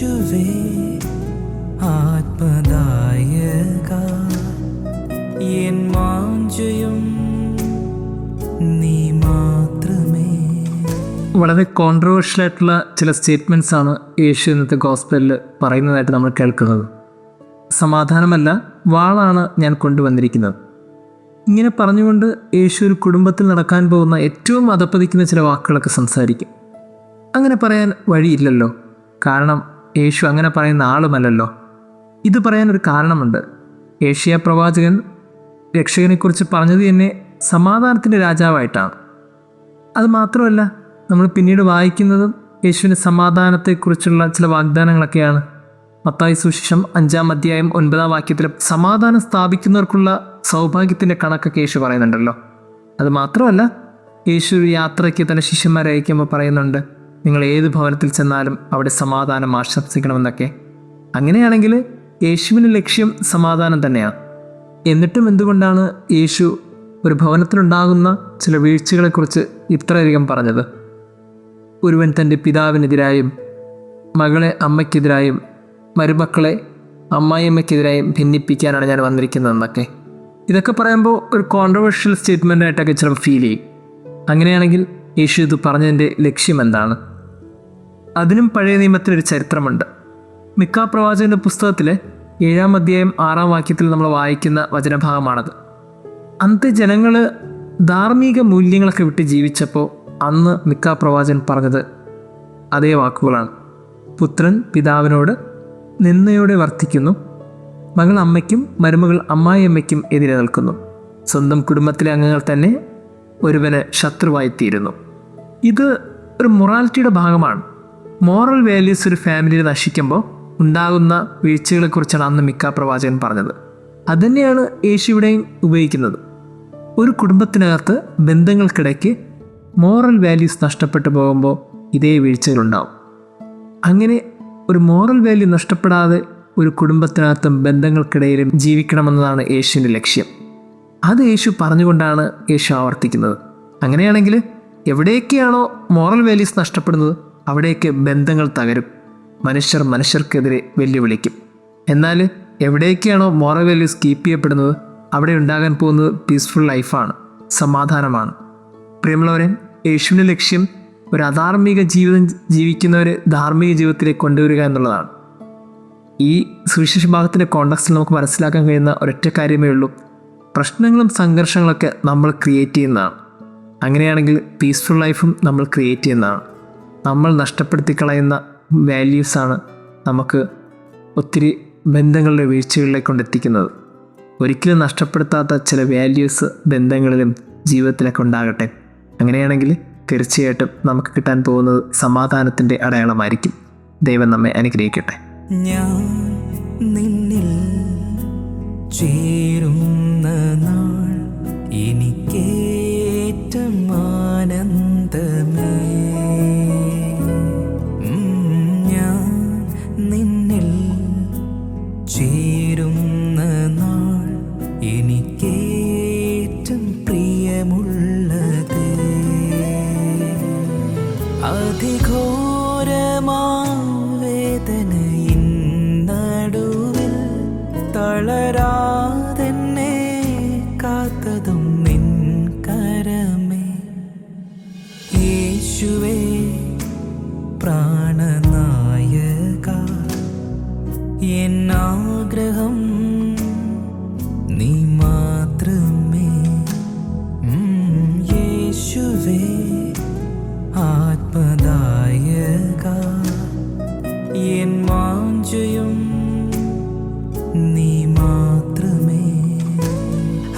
യേശുവേ ആത്മദായക എൻ വാഞ്ചയും നീ മാത്രമേ. വളരെ കോൺട്രവേഴ്ഷ്യൽ ആയിട്ടുള്ള ചില സ്റ്റേറ്റ്മെൻറ്റ്സ് ആണ് യേശു ഇന്നത്തെ ഗോസ്പലിൽ പറയുന്നതായിട്ട് നമ്മൾ കേൾക്കുന്നത്. സമാധാനമല്ല, വാളാണ് ഞാൻ കൊണ്ടുവന്നിരിക്കുന്നത്. ഇങ്ങനെ പറഞ്ഞുകൊണ്ട് യേശു ഒരു കുടുംബത്തിൽ നടക്കാൻ പോകുന്ന ഏറ്റവും അധപ്പതിക്കുന്ന ചില വാക്കുകളൊക്കെ സംസാരിക്കും. അങ്ങനെ പറയാൻ വഴിയില്ലല്ലോ, കാരണം യേശു അങ്ങനെ പറയുന്ന ആളുമല്ലല്ലോ. ഇത് പറയാനൊരു കാരണമുണ്ട്. ഏഷ്യ പ്രവാചകൻ രക്ഷകനെക്കുറിച്ച് പറഞ്ഞത് തന്നെ സമാധാനത്തിൻ്റെ രാജാവായിട്ടാണ്. അത് മാത്രമല്ല, നമ്മൾ പിന്നീട് വായിക്കുന്നതും യേശുവിൻ്റെ സമാധാനത്തെക്കുറിച്ചുള്ള ചില വാഗ്ദാനങ്ങളൊക്കെയാണ്. മത്തായി സുവിശേഷം 5-ാം അധ്യായം 9-ാം വാക്യത്തിൽ സമാധാനം സ്ഥാപിക്കുന്നവർക്കുള്ള സൗഭാഗ്യത്തിൻ്റെ കണക്കൊക്കെ യേശു പറയുന്നുണ്ടല്ലോ. അത് മാത്രമല്ല, യേശു ഒരു യാത്രയ്ക്ക് തൻ്റെ ശിഷ്യന്മാരെ അയക്കുമ്പോൾ പറയുന്നുണ്ട്, നിങ്ങൾ ഏത് ഭവനത്തിൽ ചെന്നാലും അവിടെ സമാധാനം ആശംസിക്കണമെന്നൊക്കെ. അങ്ങനെയാണെങ്കിൽ യേശുവിൻ്റെ ലക്ഷ്യം സമാധാനം തന്നെയാണ്. എന്നിട്ടും എന്തുകൊണ്ടാണ് യേശു ഒരു ഭവനത്തിലുണ്ടാകുന്ന ചില വീഴ്ചകളെക്കുറിച്ച് ഇത്രയധികം പറഞ്ഞത്? ഒരുവൻ തൻ്റെ പിതാവിനെതിരായും മകളെ അമ്മയ്ക്കെതിരായും മരുമക്കളെ അമ്മായിയമ്മയ്ക്കെതിരായും ഭിന്നിപ്പിക്കാനാണ് ഞാൻ വന്നിരിക്കുന്നതെന്നൊക്കെ. ഇതൊക്കെ പറയുമ്പോൾ ഒരു കോൺട്രവേഴ്ഷ്യൽ സ്റ്റേറ്റ്മെൻറ്റായിട്ടൊക്കെ ചിലപ്പോൾ ഫീൽ ചെയ്യും. അങ്ങനെയാണെങ്കിൽ യേശു ഇത് പറഞ്ഞതിൻ്റെ ലക്ഷ്യം എന്താണ്? അതിനും പഴയ നിയമത്തിനൊരു ചരിത്രമുണ്ട്. മിക്ക പ്രവാചകൻ്റെ പുസ്തകത്തിലെ 7-ാം അധ്യായം 6-ാം വാക്യത്തിൽ നമ്മൾ വായിക്കുന്ന വചനഭാഗമാണത്. അന്നത്തെ ജനങ്ങൾ ധാർമ്മിക മൂല്യങ്ങളൊക്കെ വിട്ട് ജീവിച്ചപ്പോൾ അന്ന് മിക്ക പ്രവാചകൻ പറഞ്ഞത് അതേ വാക്കുകളാണ്. പുത്രൻ പിതാവിനോട് നിന്ദയോടെ വർത്തിക്കുന്നു, മകൾ അമ്മയ്ക്കും മരുമകൾ അമ്മായിയമ്മയ്ക്കും എതിരെ നിൽക്കുന്നു, സ്വന്തം കുടുംബത്തിലെ അംഗങ്ങൾ തന്നെ ഒരുവന് ശത്രുവായിത്തീരുന്നു. ഇത് ഒരു മൊറാലിറ്റിയുടെ ഭാഗമാണ്. മോറൽ വാല്യൂസ് ഒരു ഫാമിലിയിൽ നശിക്കുമ്പോൾ ഉണ്ടാകുന്ന വീഴ്ചകളെക്കുറിച്ചാണ് അന്ന് മിക്ക പ്രവാചകൻ പറഞ്ഞത്. അതുതന്നെയാണ് യേശു ഇവിടെയും ഉപയോഗിക്കുന്നത്. ഒരു കുടുംബത്തിനകത്ത് ബന്ധങ്ങൾക്കിടയ്ക്ക് മോറൽ വാല്യൂസ് നഷ്ടപ്പെട്ടു പോകുമ്പോൾ ഇതേ വീഴ്ചകളുണ്ടാവും. അങ്ങനെ ഒരു മോറൽ വാല്യൂ നഷ്ടപ്പെടാതെ ഒരു കുടുംബത്തിനകത്തും ബന്ധങ്ങൾക്കിടയിലും ജീവിക്കണമെന്നതാണ് യേശുവിൻ്റെ ലക്ഷ്യം. അത് യേശു പറഞ്ഞുകൊണ്ടാണ് യേശു ആവർത്തിക്കുന്നത്. അങ്ങനെയാണെങ്കിൽ എവിടെയൊക്കെയാണോ മോറൽ വാല്യൂസ് നഷ്ടപ്പെടുന്നത് അവിടെയൊക്കെ ബന്ധങ്ങൾ തകരും, മനുഷ്യർക്കെതിരെ വെല്ലുവിളിക്കും. എന്നാൽ എവിടെയൊക്കെയാണോ മോറൽ വാല്യൂസ് കീപ്പ് ചെയ്യപ്പെടുന്നത് അവിടെ ഉണ്ടാകാൻ പോകുന്നത് പീസ്ഫുൾ ലൈഫാണ്, സമാധാനമാണ്. പ്രിയമുള്ളവരെ, യേശുവിൻ്റെ ലക്ഷ്യം ഒരു അധാർമിക ജീവിതം ജീവിക്കുന്നവരെ ധാർമ്മിക ജീവിതത്തിലേക്ക് കൊണ്ടുവരിക എന്നുള്ളതാണ്. ഈ സുവിശേഷ ഭാഗത്തിൻ്റെ കോണ്ടക്സ്റ്റിൽ നമുക്ക് മനസ്സിലാക്കാൻ കഴിയുന്ന ഒരൊറ്റ കാര്യമേ ഉള്ളൂ: പ്രശ്നങ്ങളും സംഘർഷങ്ങളൊക്കെ നമ്മൾ ക്രിയേറ്റ് ചെയ്യുന്നതാണ്. അങ്ങനെയാണെങ്കിൽ പീസ്ഫുൾ ലൈഫും നമ്മൾ ക്രിയേറ്റ് ചെയ്യുന്നതാണ്. നമ്മൾ നഷ്ടപ്പെടുത്തി കളയുന്ന വാല്യൂസാണ് നമുക്ക് ഒത്തിരി ബന്ധങ്ങളുടെ വീഴ്ചകളിലേക്ക് കൊണ്ടെത്തിക്കുന്നത്. ഒരിക്കലും നഷ്ടപ്പെടുത്താത്ത ചില വാല്യൂസ് ബന്ധങ്ങളിലും ജീവിതത്തിലൊക്കെ ഉണ്ടാകട്ടെ. അങ്ങനെയാണെങ്കിൽ തീർച്ചയായിട്ടും നമുക്ക് കിട്ടാൻ പോകുന്നത് സമാധാനത്തിൻ്റെ അടയാളമായിരിക്കും. ദൈവം നമ്മെ അനുഗ്രഹിക്കട്ടെ. ഞാൻ നിന്നിൽ ചേരുന്ന നാൾ എനിക്കേറ്റം ആനന്ദമേ. ഞാൻ നിന്നിൽ ചേരുന്ന നാൾ എനിക്കേറ്റം പ്രിയമുള്ളത്. അതിഘോരമാവേദനയിൻ നടുവിൽ തളരാതെന്നെ കാത്തതും നിൻ കരമേ. യേശുവേ പ്രാണനായക എന്നാഗ്രഹം നീ മാത്രമേ. യേശുവേ ആത്മദായക എൻ വാഞ്ചയും നീ മാത്രമേ.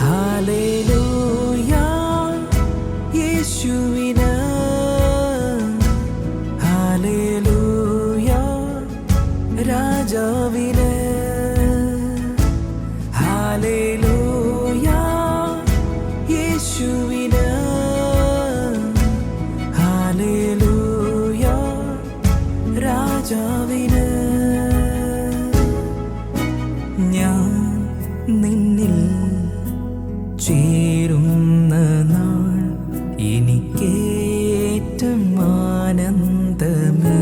ഹല്ലേലൂയ യേശുവിന്, ഹല്ലേലൂയ രാജാവിന്, ഹല്ലേലൂയ യേശുവിന്, ഹല്ലേലൂയ രാജാവിന്. ഞാൻ നിന്നിൽ ചേരുന്ന നാൾ എനിക്കേറ്റം ആനന്ദമേ.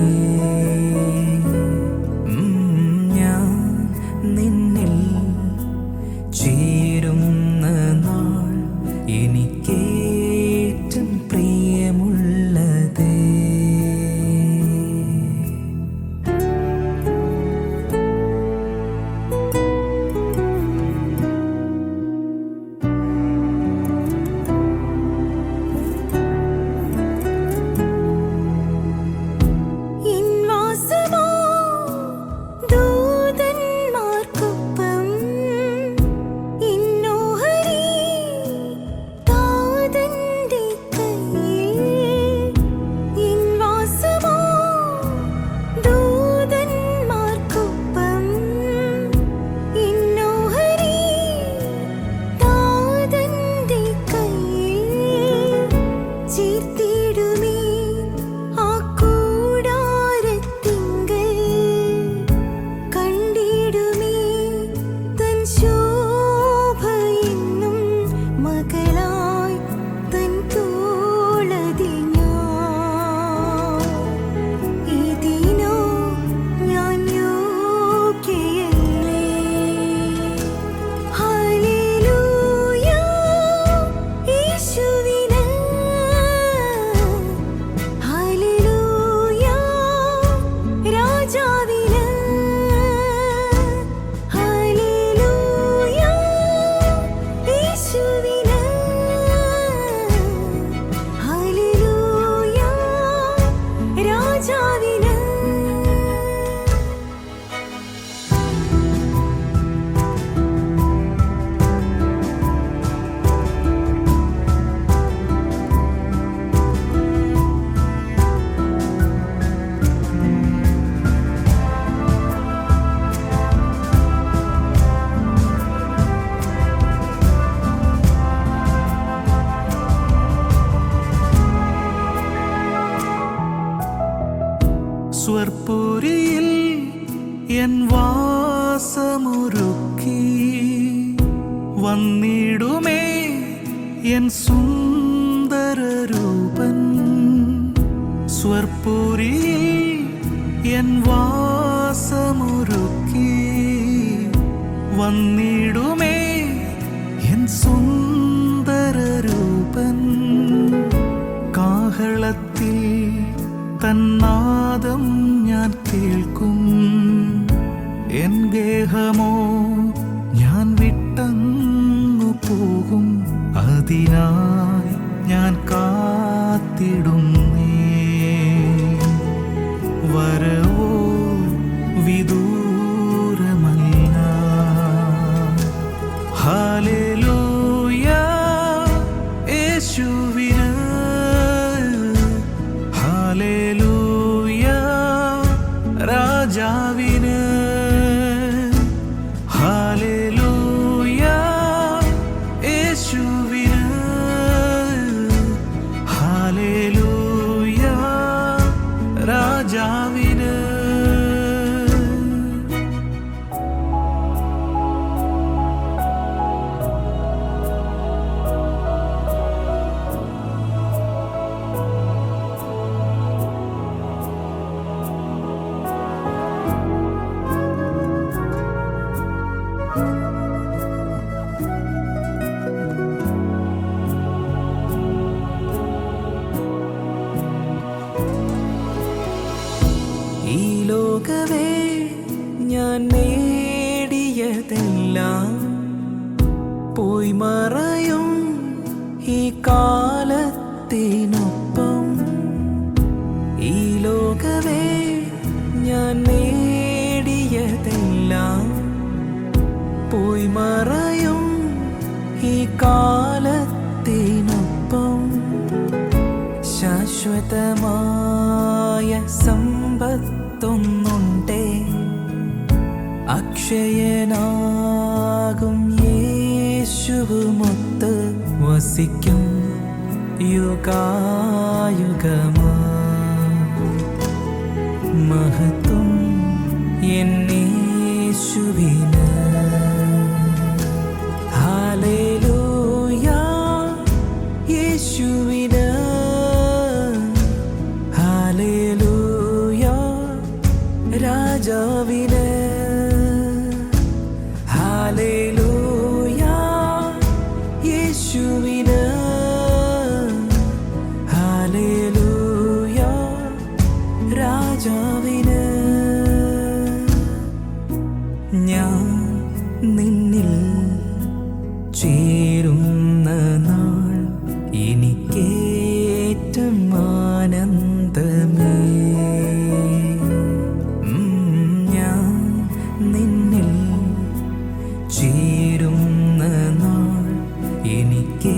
സ്വർപ്പുരിയിൽ എൻ വാസമൊരുക്കി വന്നിടുമേ എൻ സുന്ദരരൂപൻ. സ്വർപ്പുരിയിൽ എൻ വാസമൊരുക്കി വന്നിടുമേ എൻ സുന്ദരരൂപൻ. കാഹളത്തിൽ തന്നാദം ഞാൻ കേൾക്കും. എൻ ഗേഹമോ ഞാൻ വിട്ടങ്ങു പോകും. അതിനായി ഞാൻ കാത്തിടുന്നേ. വരവോ വിദൂരമല്ല. ഹല്ലേലൂയ യേശുവിന്. ഹല്ലേലൂയ രാജാവിന്. ഹല്ലേലൂയ യേശുവിന്. ഹല്ലേലൂയ രാജാവിന്. ഈ ലോകവേ ഞാൻ നേടിയതെല്ലാം പോയി മറയും ഈ കാലത്തിനൊപ്പം. ഈ ലോകവേ ഞാൻ നേടിയതെല്ലാം പോയി മറയും ഈ കാലത്തിനൊപ്പം. ശാശ്വതമായ സമ്പത്തൊന്നുണ്ടേ, അക്ഷയനാകും യേശുവുമൊത്ത് വസിക്കും യുഗായുഗമാ. മഹത്വം എന്നേശുവിന്. ഹല്ലേലൂയ യേശുവിന്. ഹല്ലേലൂയ രാജാവിന്. ഹല്ലേലൂയ യേശുവിന്. ഹല്ലേലൂയ രാജാവിന്. ഞാൻ നിന്നിൽ ചേരുന്ന നാൾ എനിക്കേറ്റം ആനന്ദമേ. ഞാൻ നിന്നിൽ ചേരുന്ന നാൾ എനിക്കേ